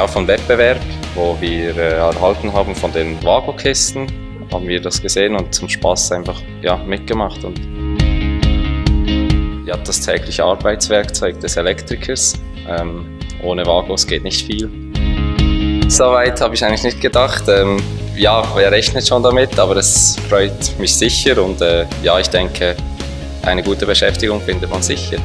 ja, vom Wettbewerb, wo wir erhalten haben von den Vago-Kisten, haben wir das gesehen und zum Spaß einfach ja, mitgemacht. Und ja, das tägliche Arbeitswerkzeug des Elektrikers. Ohne Vagos geht nicht viel. Soweit habe ich eigentlich nicht gedacht. Ja, wer rechnet schon damit, aber es freut mich sicher und ja, ich denke, eine gute Beschäftigung findet man sicher.